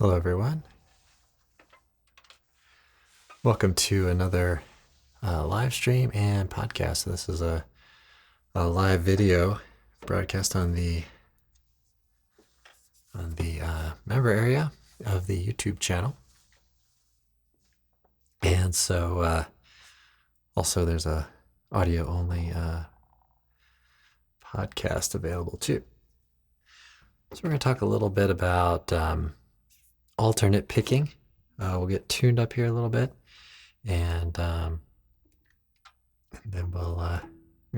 Hello, everyone. Welcome to another live stream and podcast. This is a live video broadcast on the member area of the YouTube channel, and so also there's a audio only podcast available too. So we're going to talk a little bit about alternate picking. We'll get tuned up here a little bit, and then we'll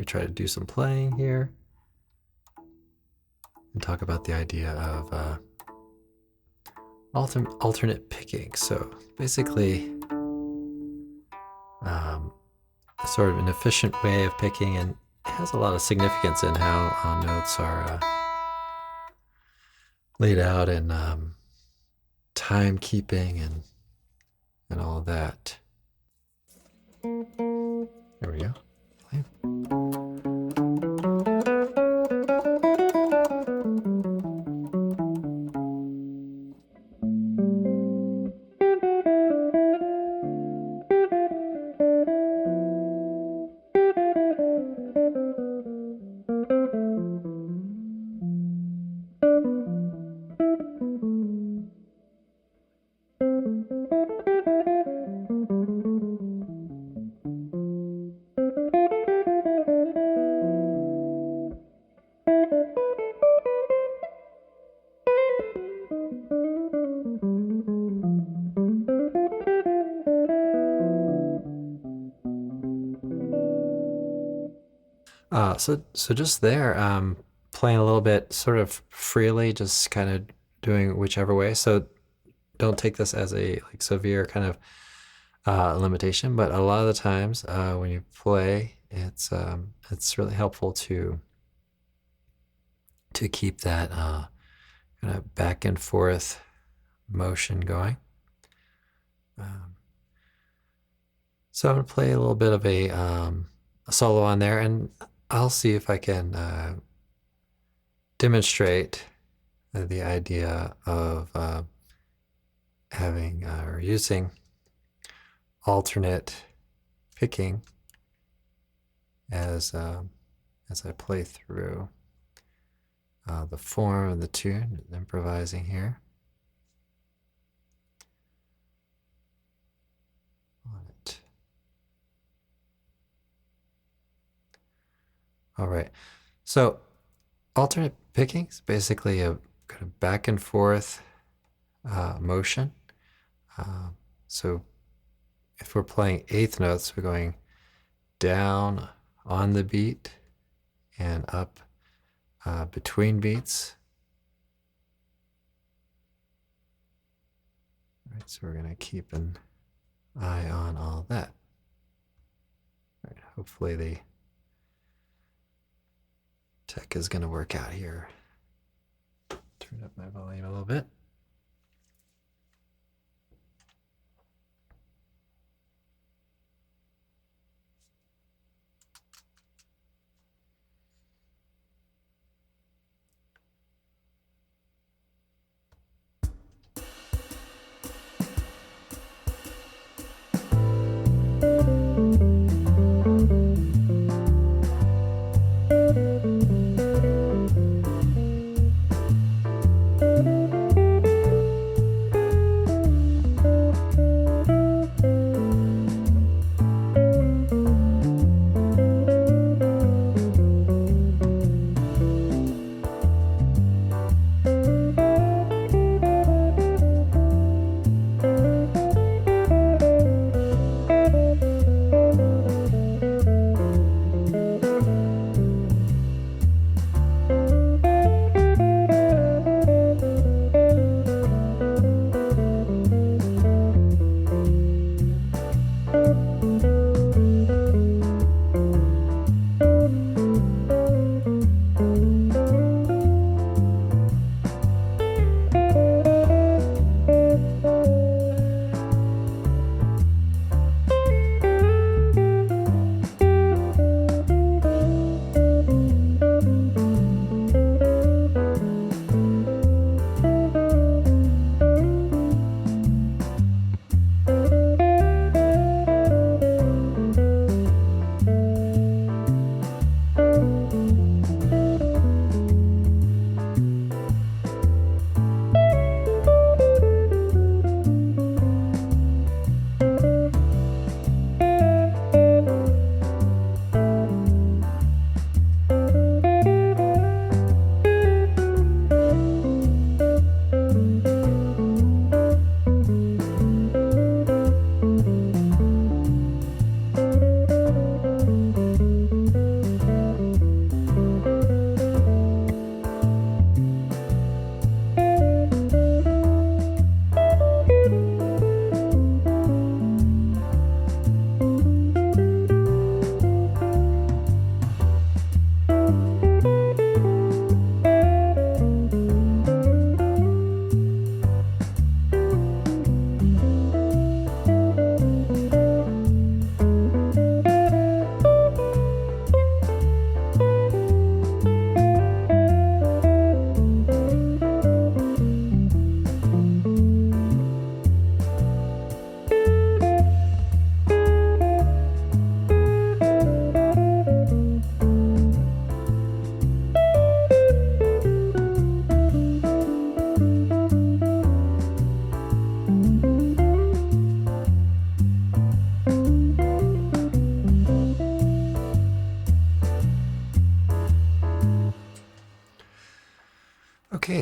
try to do some playing here and talk about the idea of alternate picking. So basically, sort of an efficient way of picking, and it has a lot of significance in how notes are laid out, and timekeeping and all of that. There we go. Play. So just there, playing a little bit sort of freely, just kind of doing whichever way. So don't take this as a severe kind of limitation, but a lot of the times when you play, it's really helpful to keep that kind of back and forth motion going. So I'm going to play a little bit of a solo on there, and I'll see if I can demonstrate the idea of having or using alternate picking as I play through the form of the tune, improvising here. All right, so alternate picking is basically a kind of back and forth motion. So if we're playing eighth notes, we're going down on the beat and up between beats. All right, so we're going to keep an eye on all that. All right, hopefully the tech is going to work out here. Turn up my volume a little bit.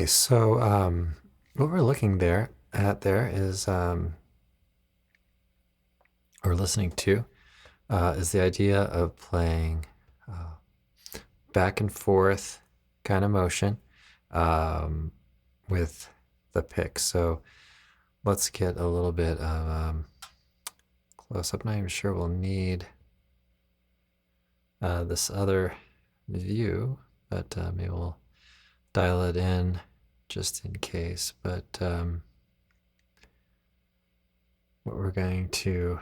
Okay, so what we're looking there is or listening to is the idea of playing back and forth kind of motion with the pick. So let's get a little bit of close up. Not even sure we'll need this other view, but maybe we'll dial it in just in case. But what we're going to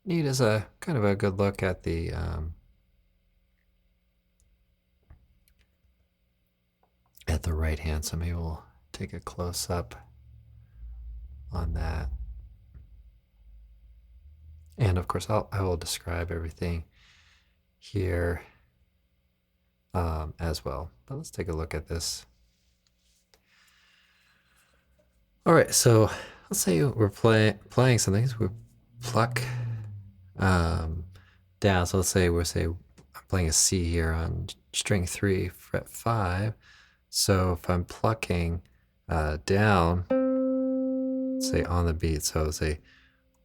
need is a kind of a good look at the right hand. So maybe we'll take a close up on that. And of course, I will describe everything here as well. But let's take a look at this. All right, so let's say we're playing something. So we pluck down. So let's say I'm playing a C here on string 3, fret 5. So if I'm plucking down, say on the beat, so let's say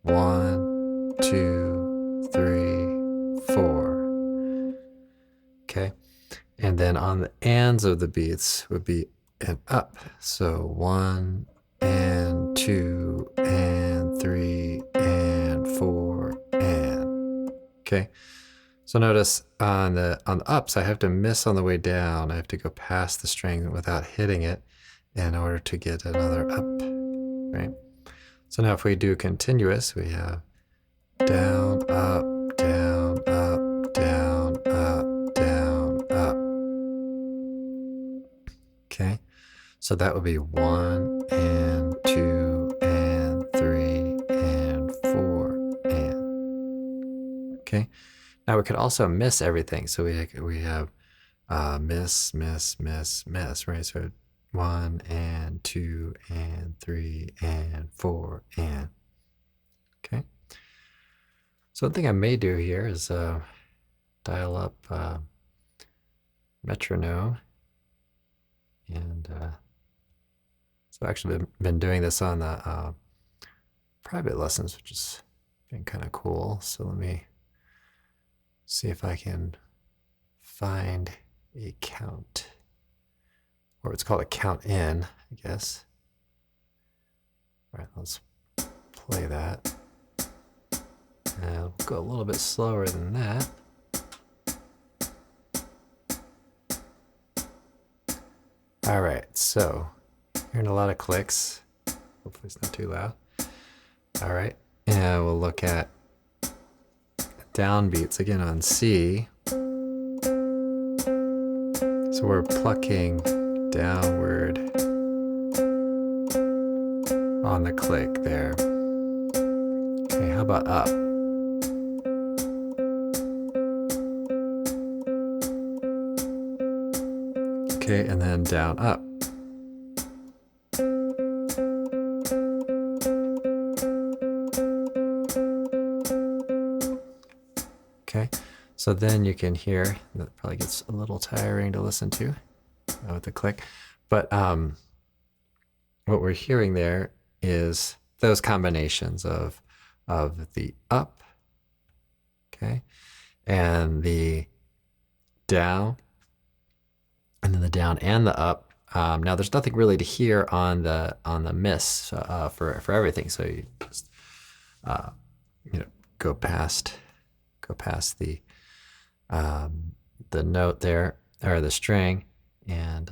1, 2, 3, 4. Okay, and then on the ands of the beats would be an up. So 1 and 2 and 3 and 4 and. Okay, so notice on the ups, I have to miss on the way down. I have to go past the string without hitting it in order to get another up, right? So now if we do continuous, we have down, up, down, up, down, up, down, up. Okay, so that would be 1 and 2 and 3 and 4 and. Okay, now we could also miss everything. So we have miss, miss, miss, miss, right? So 1 and 2 and 3 and 4 and. Okay. So one thing I may do here is dial up metronome. And so I've actually been doing this on the private lessons, which has been kind of cool. So let me see if I can find a count, or it's called a count in, I guess. All right, let's play that. And I'll go a little bit slower than that. All right, so hearing a lot of clicks. Hopefully it's not too loud. All right, and we'll look at downbeats again on C. So we're plucking downward on the click there. Okay, how about up? Okay, and then down, up. Okay, so then you can hear, that probably gets a little tiring to listen to with the click, but what we're hearing there is those combinations of the up, okay, and the down, and then the down and the up. Now there's nothing really to hear on the miss for everything, so you just go past the note there, or the string, and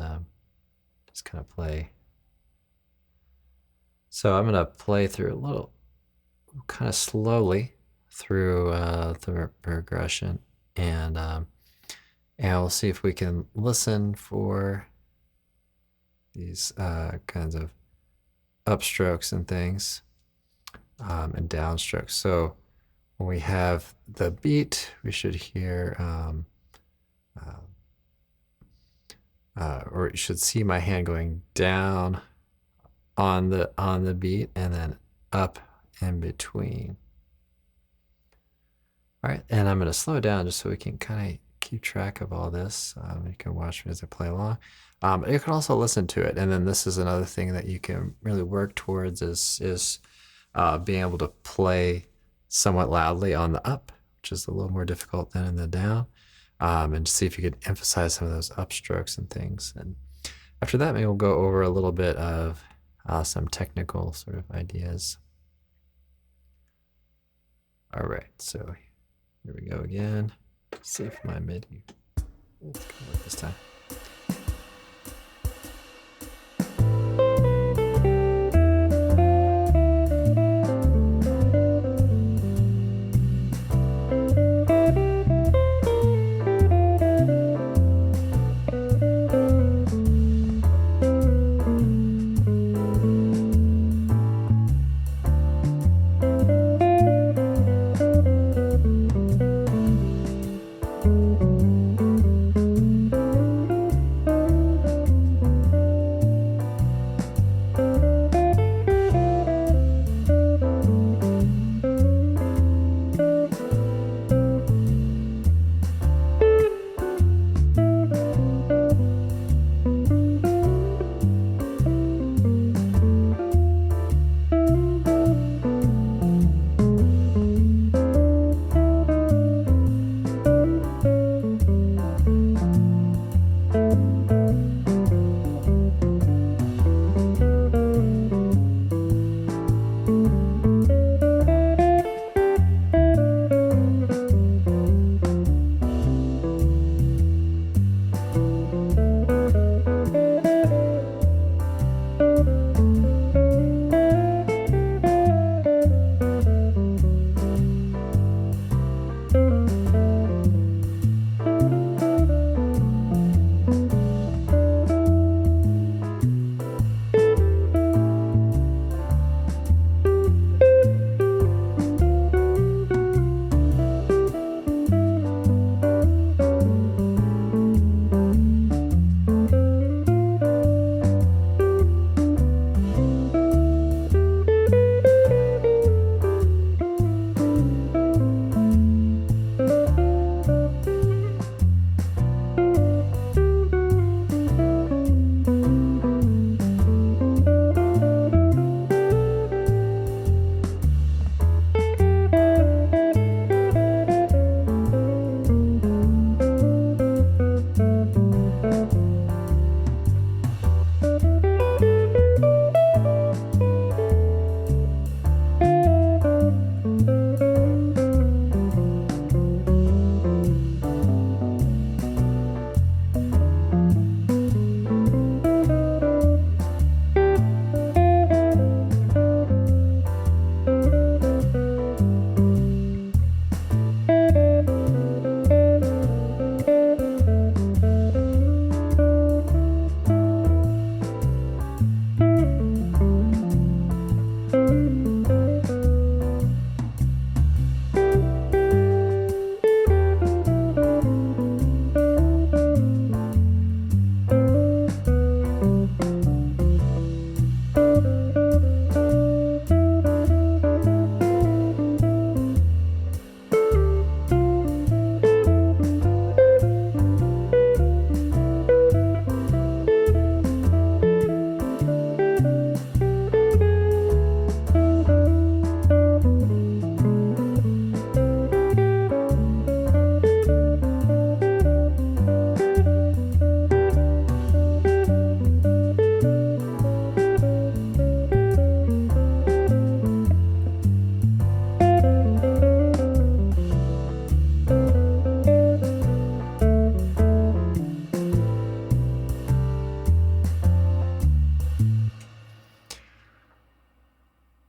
just kind of play. So I'm gonna play through a little, kind of slowly through the progression, and we'll see if we can listen for these kinds of upstrokes and things, and downstrokes. So when we have the beat, we should hear, or you should see my hand going down on the beat and then up in between. All right, and I'm going to slow down just so we can kind of keep track of all this. You can watch me as I play along. You can also listen to it, and then this is another thing that you can really work towards is being able to play somewhat loudly on the up, which is a little more difficult than in the down, and see if you could emphasize some of those upstrokes and things. And after that, maybe we'll go over a little bit of some technical sort of ideas. All right, so here we go again. Let's see if my MIDI will work this time.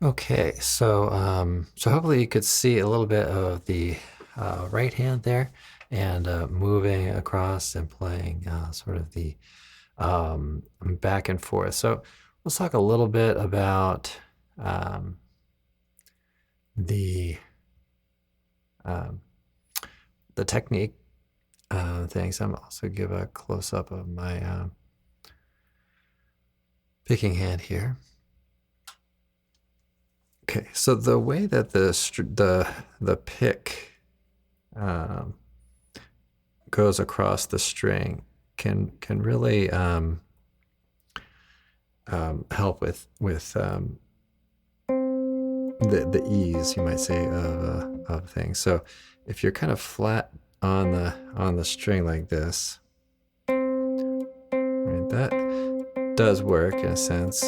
Okay, so hopefully you could see a little bit of the right hand there, and moving across and playing sort of the back and forth. So let's talk a little bit about the um, the technique things. I'm also give a close up of my picking hand here. Okay, so the way that the pick goes across the string can really help with the ease, you might say, of things. So if you're kind of flat on the string like this, right, that does work in a sense.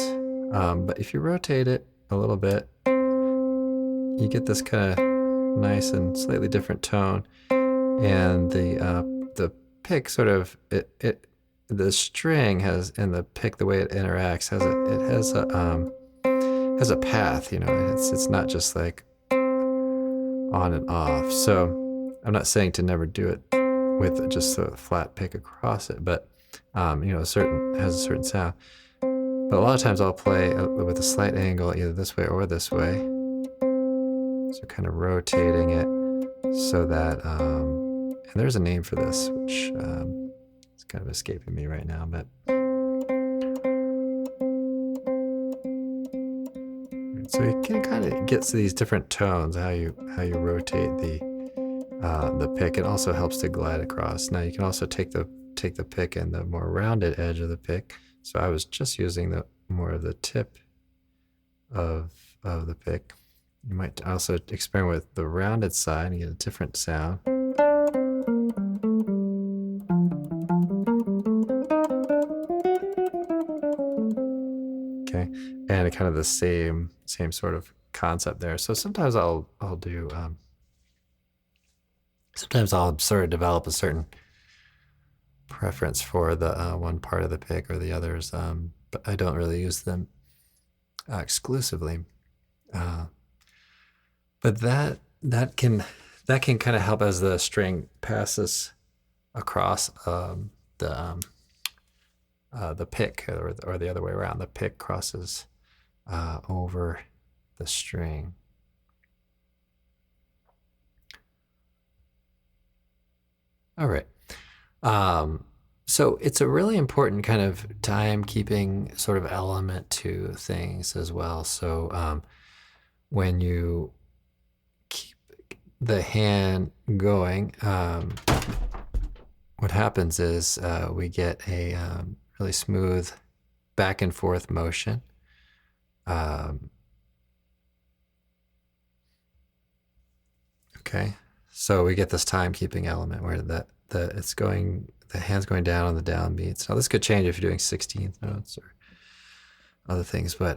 But if you rotate it a little bit, you get this kind of nice and slightly different tone, and the pick sort of the string has, and the pick, the way it interacts, has a path. You know, it's not just like on and off. So I'm not saying to never do it with just a flat pick across it, but you know, has a certain sound. But a lot of times I'll play with a slight angle either this way or this way. So kind of rotating it so that, and there's a name for this, which it's kind of escaping me right now, but. So you can kind of get to these different tones, how you rotate the pick. It also helps to glide across. Now you can also take the pick and the more rounded edge of the pick. So I was just using the more of the tip of the pick. You might also experiment with the rounded side and get a different sound. Okay, and kind of the same sort of concept there. So sometimes I'll do sometimes I'll sort of develop a certain preference for the one part of the pick or the others, but I don't really use them exclusively. But that can kind of help as the string passes across the pick, or the other way around. The pick crosses over the string. All right. So it's a really important kind of time-keeping sort of element to things as well. So when you keep the hand going, what happens is we get a really smooth back and forth motion. Okay, so we get this time-keeping element where the hand's going down on the downbeats. Now this could change if you're doing 16th notes or other things, but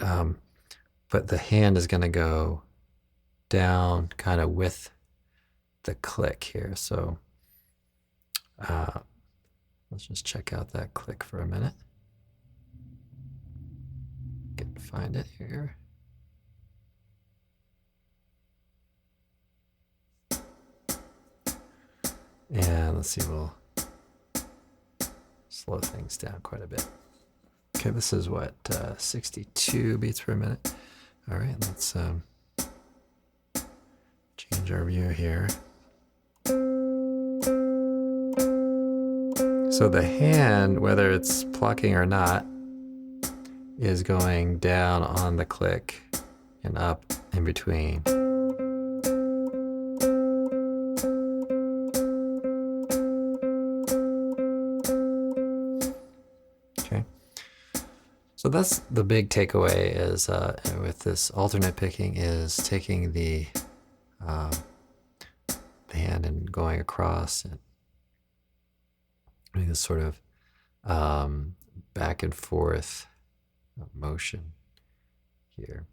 the hand is going to go down kind of with the click here. So let's just check out that click for a minute. Find it here. And let's see, we'll slow things down quite a bit. Okay, this is what, 62 beats per minute. All right, let's change our view here. So the hand, whether it's plucking or not, is going down on the click and up in between. Okay, so that's the big takeaway is with this alternate picking, is taking the hand and going across and doing this sort of back and forth motion here.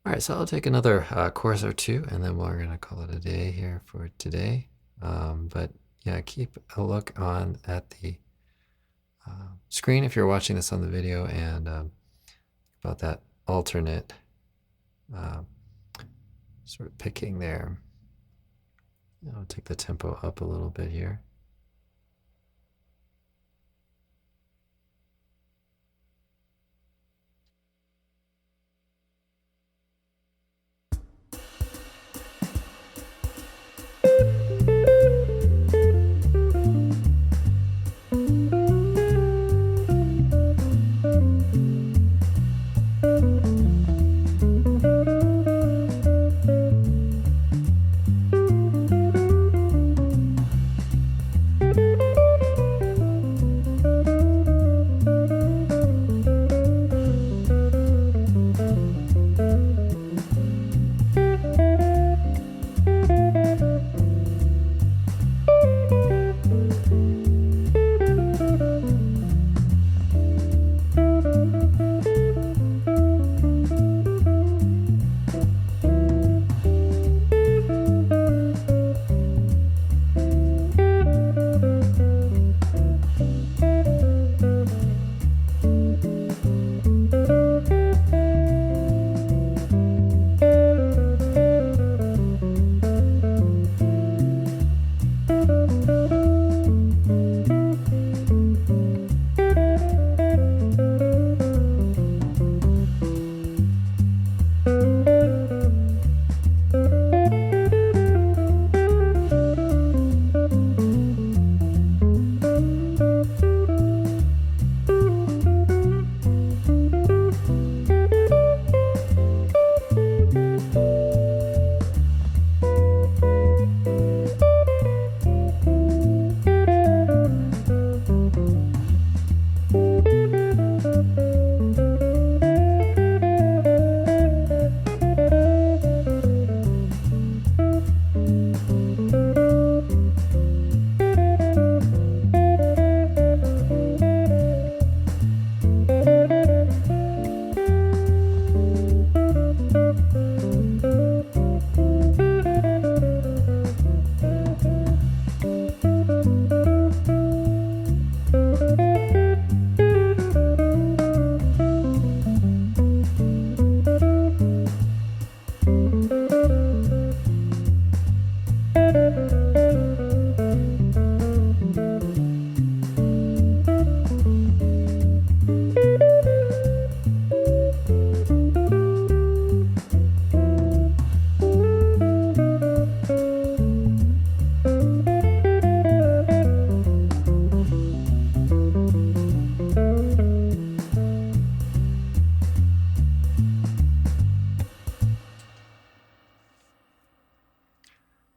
All right, so I'll take another course or two, and then we're going to call it a day here for today. But yeah, keep a look at the screen if you're watching this on the video, and about that alternate sort of picking there. I'll take the tempo up a little bit here.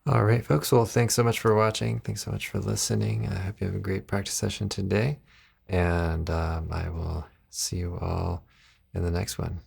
All right, folks. Well, thanks so much for watching. Thanks so much for listening. I hope you have a great practice session today. And I will see you all in the next one.